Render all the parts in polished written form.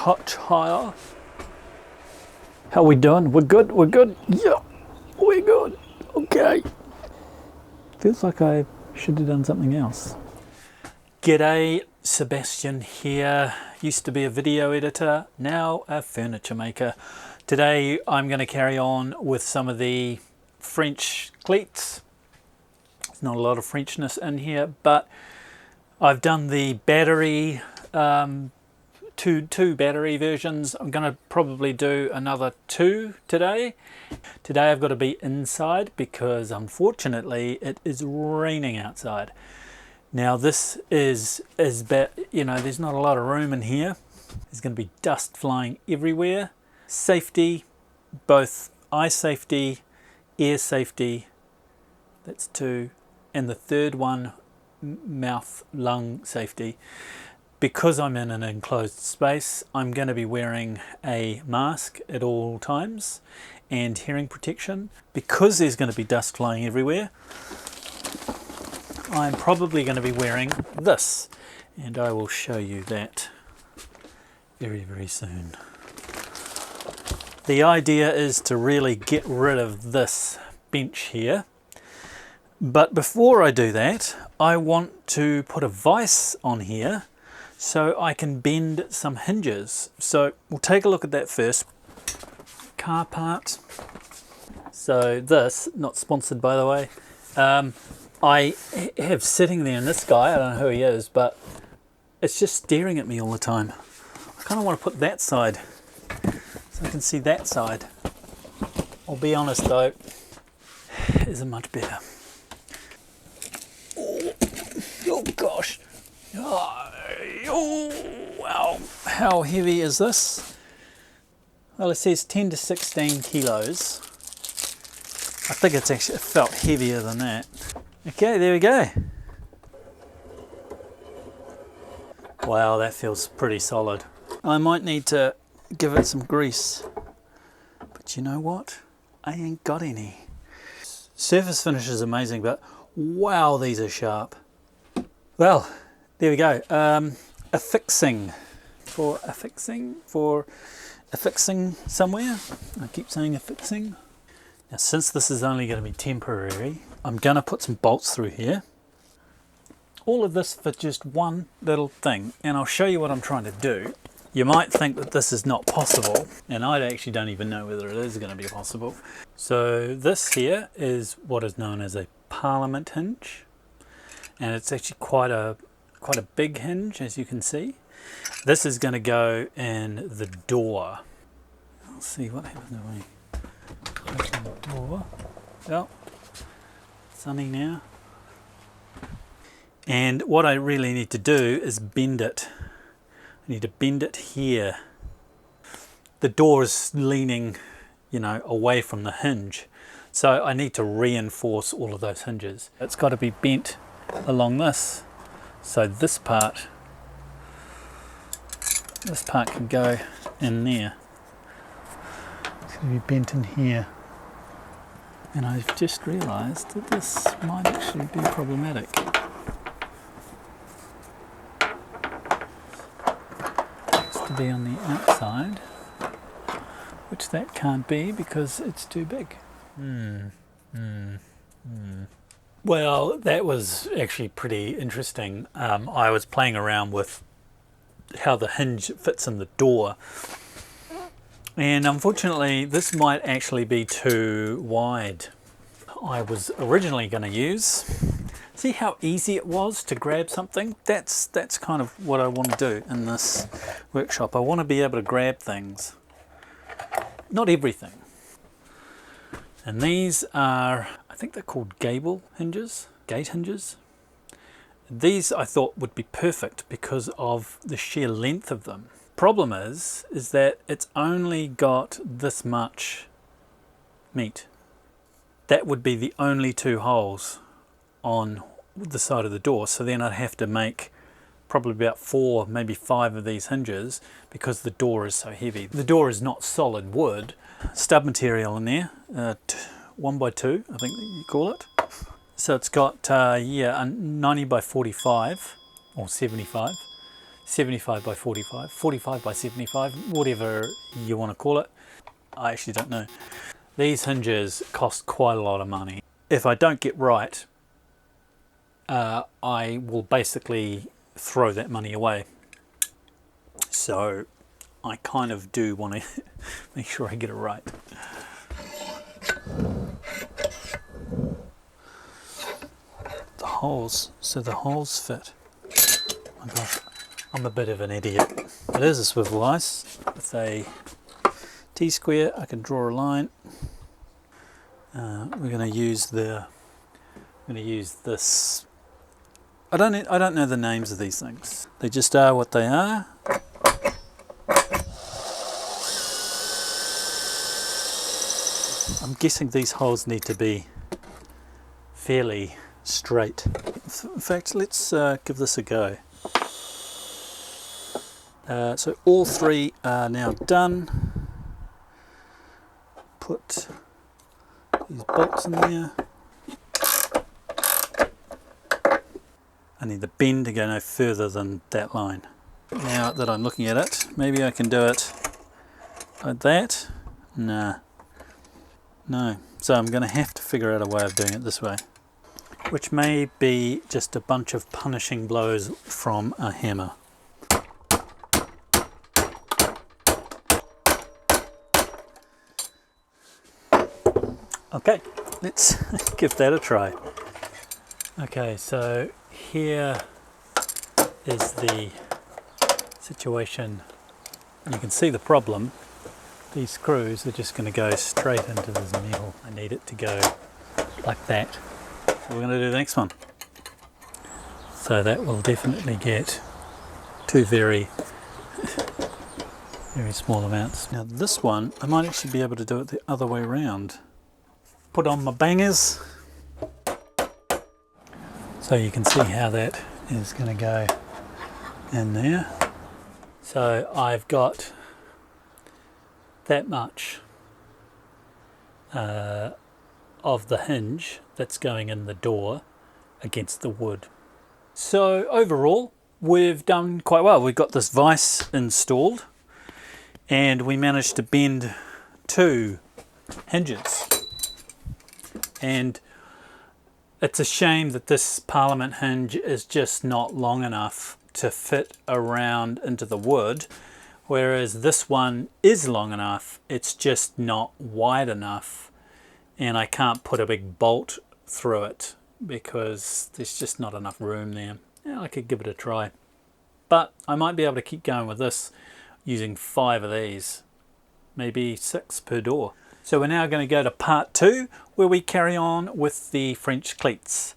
touch higher. How we doing? We're good, we're good. Yeah, we're good. Okay. Feels like I should have done something else. G'day, Sebastian here. Used to be a video editor, now a furniture maker. Today I'm going to carry on with some of the French cleats. There's not a lot of Frenchness in here, but I've done the battery, two battery versions. I'm going to probably do another 2 today. Today I've got to be inside because unfortunately it is raining outside. Now this is bad, you know, there's not a lot of room in here. There's going to be dust flying everywhere. Safety, both eye safety, air safety, that's 2. And the third one, mouth, lung safety. Because I'm in an enclosed space, I'm going to be wearing a mask at all times and hearing protection. Because there's going to be dust flying everywhere, I'm probably going to be wearing this, and I will show you that very, very soon. The idea is to really get rid of this bench here. But before I do that, I want to put a vise on here so I can bend some hinges. So we'll take a look at that first. Car part. So this, not sponsored by the way, I have sitting there, and this guy, I don't know who he is, but it's just staring at me all the time. I kind of want to put that side so I can see that side. I'll be honest though, it isn't much better. Oh gosh. Oh, wow. How heavy is this? Well, it says 10 to 16 kilos. I think it's actually, it felt heavier than that. Okay, there we go. Wow, that feels pretty solid. I might need to give it some grease. But you know what? I ain't got any. Surface finish is amazing, but wow, these are sharp. Well, there we go. Affixing somewhere. I keep saying affixing. Now, since this is only going to be temporary, I'm going to put some bolts through here. All of this for just one little thing, and I'll show you what I'm trying to do. You might think that this is not possible, and I actually don't even know whether it is going to be possible. So this here is what is known as a parliament hinge, and it's actually quite a big hinge, as you can see. This is going to go in the door. Let's see what happens when we open the door. Well, sunny now. And what I really need to do is bend it. I need to bend it here. The door is leaning, you know, away from the hinge. So I need to reinforce all of those hinges. It's got to be bent along this. So this part can go in there. It's going to be bent in here. And I've just realised that this might actually be problematic. It's to be on the outside, which that can't be because it's too big. Well, that was actually pretty interesting. I was playing around with how the hinge fits in the door. And unfortunately, this might actually be too wide. I was originally going to use, see how easy it was to grab something? That's kind of what I want to do in this workshop. I want to be able to grab things. Not everything. And these are, I think they're called gate hinges. These I thought would be perfect because of the sheer length of them. Problem is that it's only got this much meat. That would be the only 2 holes on the side of the door. So then I'd have to make probably about 4, maybe 5 of these hinges because the door is so heavy. The door is not solid wood. Stub material in there, 1x2, I think you call it. So it's got 90 by 45 or 75. 75 by 45, 45 by 75, whatever you want to call it. I actually don't know. These hinges cost quite a lot of money. If I don't get right, I will basically throw that money away. So I kind of do want to make sure I get it right. The holes fit. Oh my gosh, I'm a bit of an idiot. It is a swivel ice with a T-square. I can draw a line. We're going to use this. I don't know the names of these things. They just are what they are. I'm guessing these holes need to be fairly straight. In fact, let's give this a go. So all three are now done. Put these bolts in there. I need the bend to go no further than that line. Now that I'm looking at it, maybe I can do it like that. Nah. No. So I'm going to have to figure out a way of doing it this way, which may be just a bunch of punishing blows from a hammer. Okay, let's give that a try. Okay, so here is the situation. You can see the problem. These screws are just going to go straight into this metal. I need it to go like that. So we're going to do the next one. So that will definitely get two very small amounts. Now this one, I might actually be able to do it the other way around. Put on my bangers. So you can see how that is going to go in there. So I've got that much of the hinge that's going in the door against the wood. So overall, we've done quite well. We've got this vise installed and we managed to bend two hinges. And it's a shame that this Parliament hinge is just not long enough to fit around into the wood, whereas this one is long enough, it's just not wide enough, and I can't put a big bolt through it because there's just not enough room there. Yeah, I could give it a try, but I might be able to keep going with this using 5 of these, maybe 6 per door. So we're now going to go to part 2, where we carry on with the French cleats.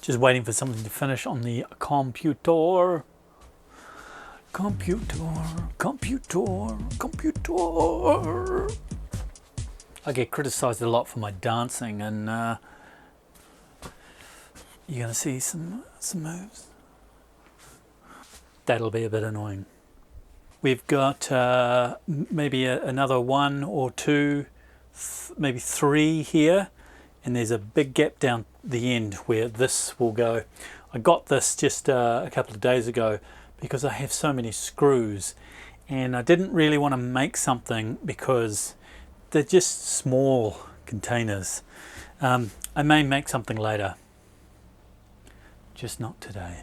Just waiting for something to finish on the computer. Computer. I get criticised a lot for my dancing, and you're going to see some moves. That'll be a bit annoying. We've got maybe another 1 or 2, maybe 3 here, and there's a big gap down the end where this will go. I got this just a couple of days ago because I have so many screws, and I didn't really want to make something because they're just small containers. I may make something later, just not today.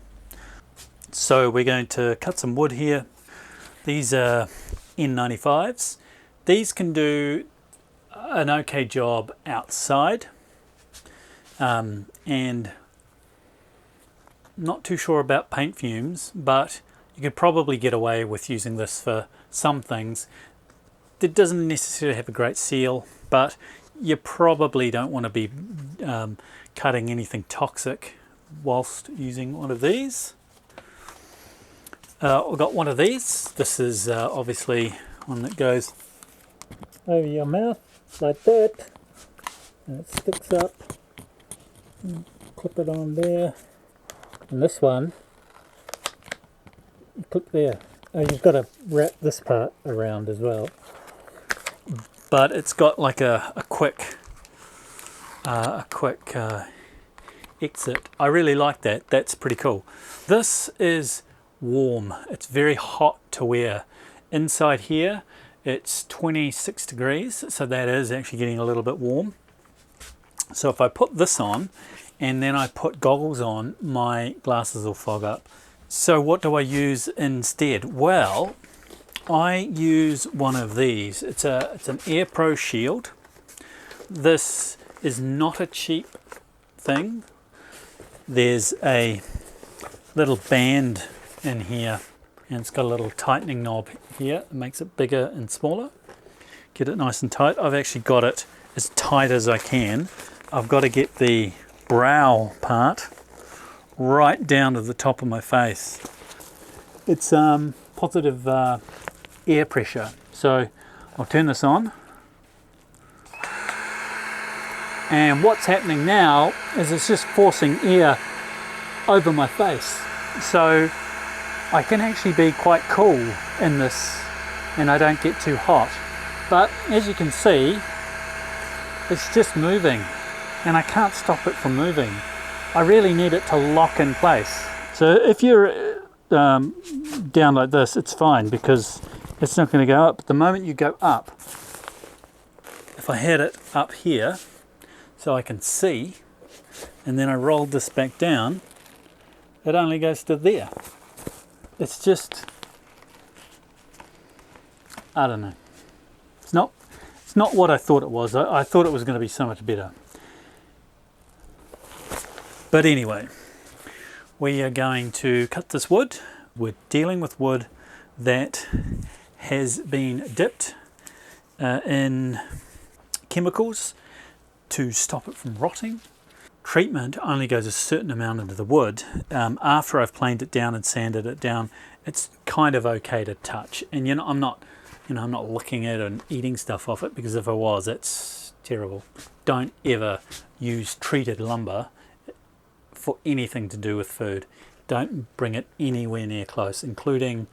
So we're going to cut some wood here. These are N95s. These can do an okay job outside, and not too sure about paint fumes, but you could probably get away with using this for some things. It doesn't necessarily have a great seal, but you probably don't want to be cutting anything toxic whilst using one of these. We've got one of these. This is obviously one that goes over your mouth like that, and it sticks up. Clip it on there, and this one you clip there. Oh, you've got to wrap this part around as well, but it's got like a quick exit. I really like that. That's pretty cool. This is warm. It's very hot to wear. Inside here it's 26 degrees, so that is actually getting a little bit warm. So if I put this on and then I put goggles on, my glasses will fog up. So what do I use instead? Well, I use one of these. It's an Air Pro Shield. This is not a cheap thing. There's a little band in here and it's got a little tightening knob here. It makes it bigger and smaller. Get it nice and tight. I've actually got it as tight as I can. I've got to get the brow part right down to the top of my face. It's positive air pressure. So I'll turn this on. And what's happening now is it's just forcing air over my face. So I can actually be quite cool in this and I don't get too hot. But as you can see, it's just moving and I can't stop it from moving. I really need it to lock in place. So if you're down like this, it's fine because it's not going to go up. But the moment you go up, if I had it up here so I can see, and then I rolled this back down, it only goes to there. It's just, I don't know. It's not what I thought it was. I thought it was going to be so much better. But anyway, we are going to cut this wood. We're dealing with wood that has been dipped in chemicals to stop it from rotting. Treatment only goes a certain amount into the wood. After I've planed it down and sanded it down, it's kind of okay to touch. And I'm not looking at it and eating stuff off it, because if I was, it's terrible. Don't ever use treated lumber for anything to do with food. Don't bring it anywhere near close, including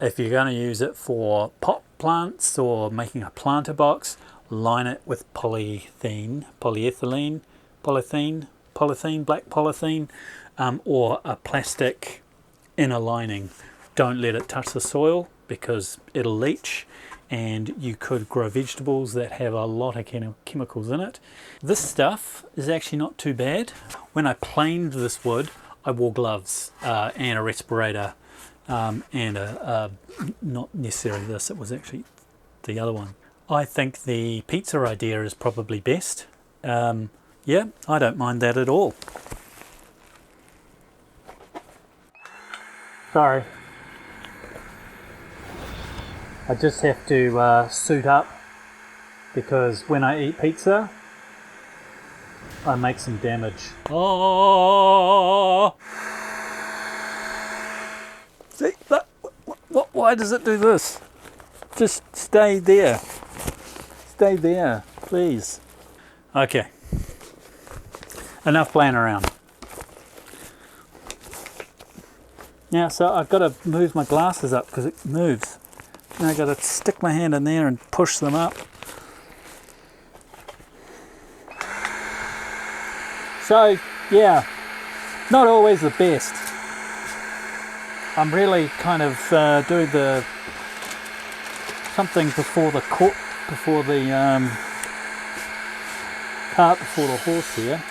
if you're going to use it for pot plants or making a planter box. Line it with polyethylene, black polythene, or a plastic inner lining. Don't let it touch the soil because it'll leach and you could grow vegetables that have a lot of chemicals in it. This stuff is actually not too bad. When I planed this wood, I wore gloves and a respirator and not necessarily this, it was actually the other one. I think the pizza idea is probably best. Yeah, I don't mind that at all. Sorry. I just have to suit up because when I eat pizza, I make some damage. Oh! See, that, why does it do this? Just stay there. Stay there, please. Okay. Enough playing around. Now, so I've got to move my glasses up because it moves. And I've got to stick my hand in there and push them up. So, yeah, not always the best. I'm really kind of doing the something before the cart before the horse here.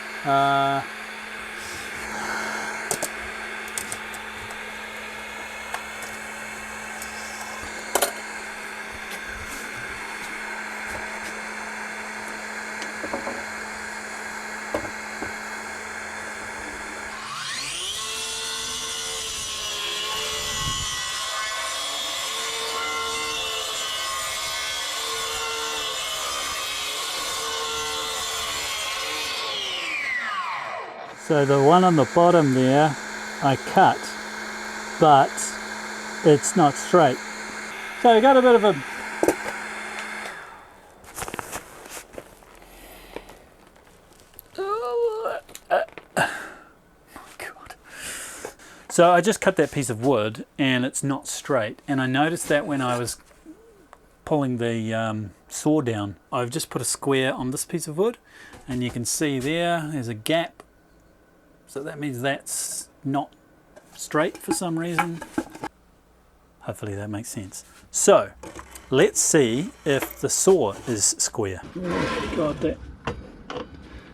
So the one on the bottom there, I cut, but it's not straight. So I got a bit of a... Oh God. So I just cut that piece of wood and it's not straight. And I noticed that when I was pulling the saw down. I've just put a square on this piece of wood and you can see there's a gap So that means that's not straight for some reason. Hopefully that makes sense. So let's see if the saw is square. Oh God,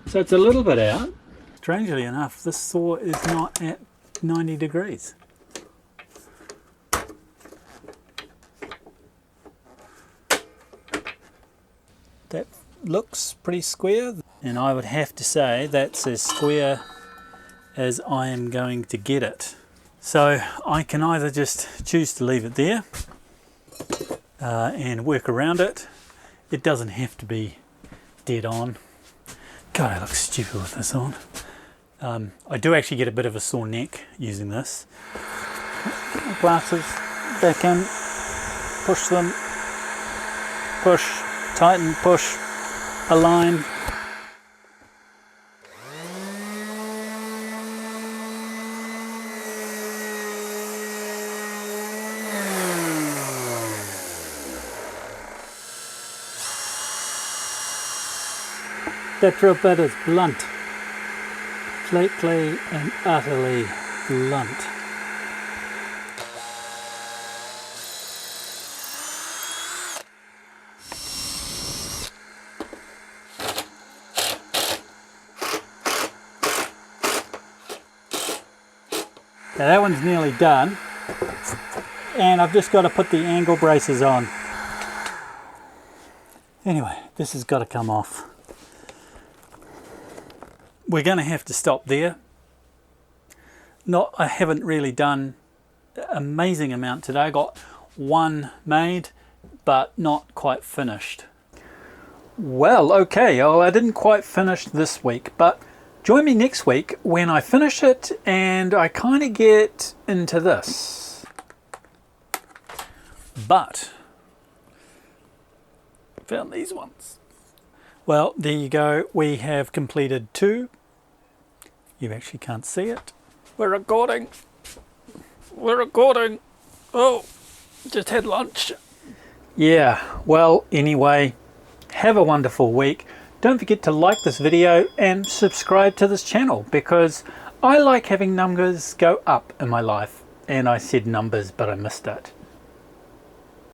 so it's a little bit out. Strangely enough, this saw is not at 90 degrees. That looks pretty square, and I would have to say that's as square as I am going to get it. So I can either just choose to leave it there and work around it. It doesn't have to be dead on. God, I look stupid with this on. I do actually get a bit of a sore neck using this. Glasses back in, push them, push, tighten, push, align. That drill bit is blunt, completely and utterly blunt. Now that one's nearly done, and I've just got to put the angle braces on. Anyway, this has got to come off. We're going to have to stop there. I haven't really done an amazing amount today. I got one made, but not quite finished. Well, okay, I didn't quite finish this week, but join me next week when I finish it and I kind of get into this. But, found these ones. Well, there you go. We have completed 2. You actually can't see it. We're recording. We're recording. Oh, just had lunch. Yeah, well, anyway, have a wonderful week. Don't forget to like this video and subscribe to this channel, because I like having numbers go up in my life. And I said numbers, but I missed it.